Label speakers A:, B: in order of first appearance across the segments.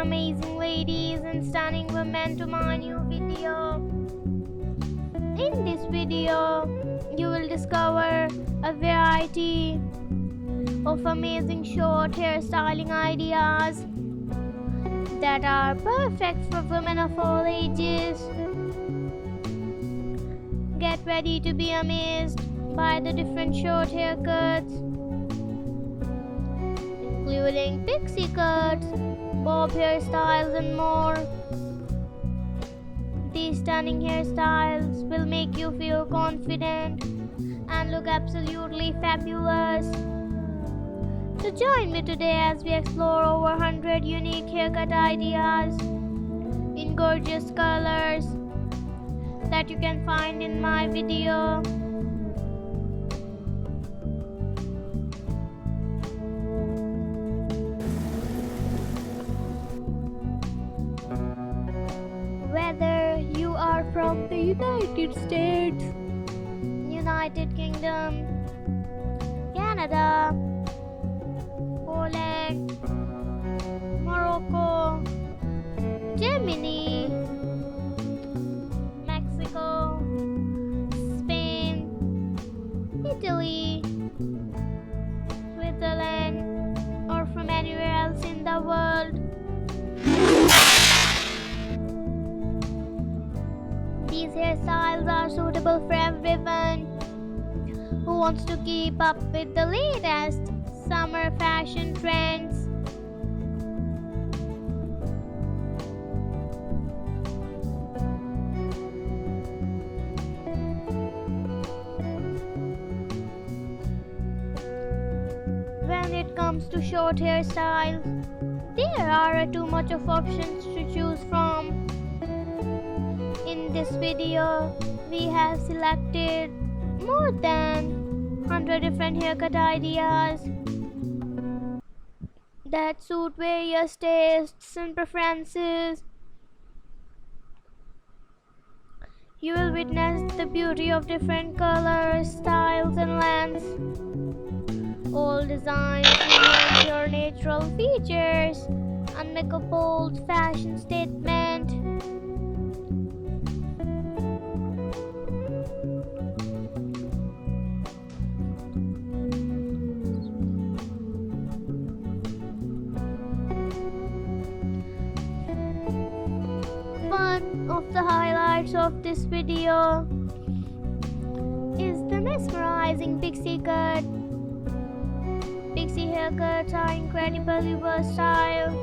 A: amazing ladies and stunning women to my new video. In this video, you will discover a variety of amazing short hairstyling ideas that are perfect for women of all ages. Get ready to be amazed by the different short haircuts, including pixie cuts, bob hairstyles, and more. These stunning hairstyles will make you feel confident and look absolutely fabulous. So join me today as we explore over 100 unique haircut ideas in gorgeous colors that you can find in my video. Whether you are from the United States, United Kingdom, Canada, Poland, Morocco, Germany, Mexico, Spain, Italy, Switzerland, or from anywhere else in the world, these hairstyles are suitable for everyone who wants to keep up with the latest summer fashion trends. When it comes to short hairstyles, there are too much of options to choose from. In this video, we have selected more than 100 different haircut ideas that suit various tastes and preferences. You will witness the beauty of different colors, styles, and lengths, all designed to enhance your natural features and make a bold fashion statement. One of the highlights of this video is the mesmerizing pixie cut. Pixie haircuts are incredibly versatile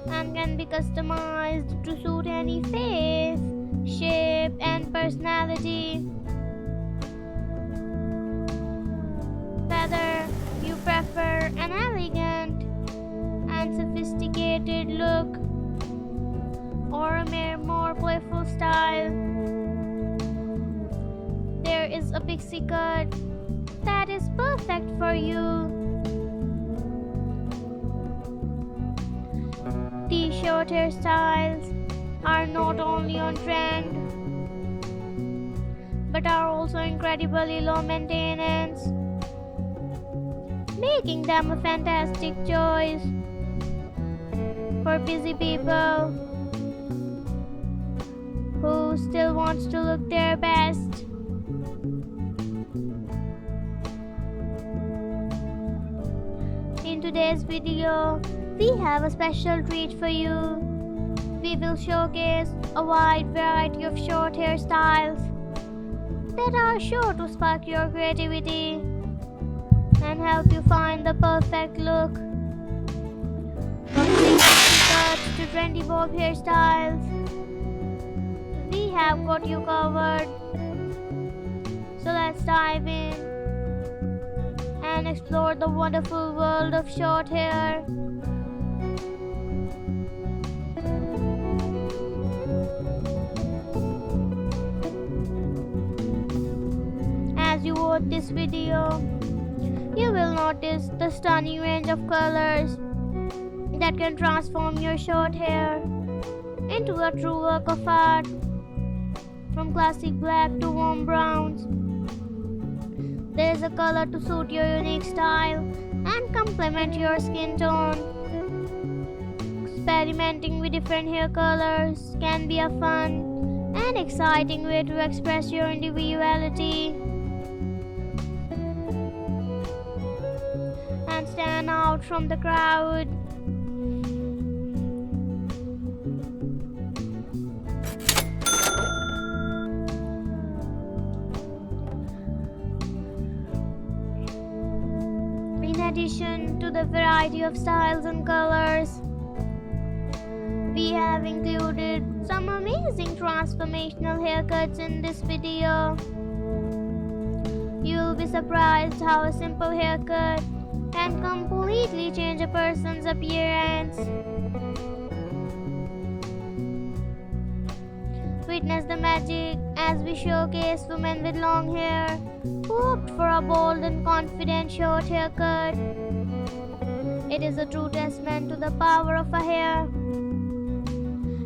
A: and can be customized to suit any face, shape, and personality. Whether you prefer an elegant and sophisticated look or a more playful style, there is a pixie cut that is perfect for you. These short hairstyles are not only on trend but are also incredibly low maintenance, making them a fantastic choice for busy people who still wants to look their best. In today's video, we have a special treat for you. We will showcase a wide variety of short hairstyles that are sure to spark your creativity and help you find the perfect look. From pixie cuts to trendy bob hairstyles, we have got you covered. So let's dive in and explore the wonderful world of short hair. As you watch this video, you will notice the stunning range of colors that can transform your short hair into a true work of art. From classic black to warm browns, there is a color to suit your unique style and complement your skin tone. Experimenting with different hair colors can be a fun and exciting way to express your individuality and stand out from the crowd. In addition to the variety of styles and colors, we have included some amazing transformational haircuts in this video. You'll be surprised how a simple haircut can completely change a person's appearance. Witness the magic as we showcase women with long hair who opt for a bold and confident short haircut. It is a true testament to the power of a hair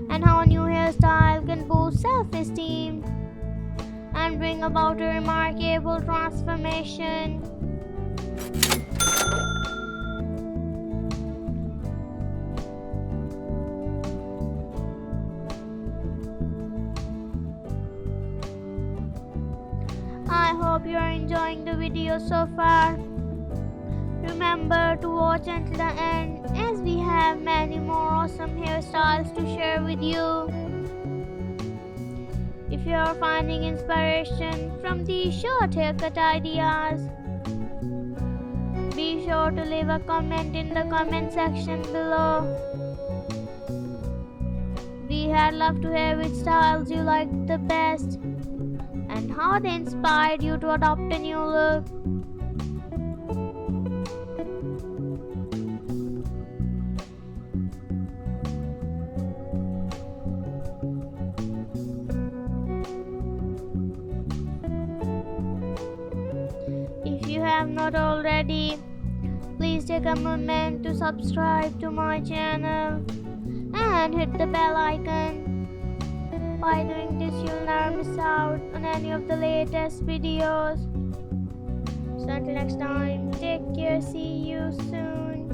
A: and how a new hairstyle can boost self-esteem and bring about a remarkable transformation. I hope you are enjoying the video so far. Remember to watch until the end as we have many more awesome hairstyles to share with you. If you are finding inspiration from these short haircut ideas, be sure to leave a comment in the comment section below. We had loved to hear which styles you liked the best and how they inspired you to adopt a new look. If you have not already, please take a moment to subscribe to my channel and hit the bell icon. By doing this, you'll never miss out on any of the latest videos. So until next time, take care, see you soon.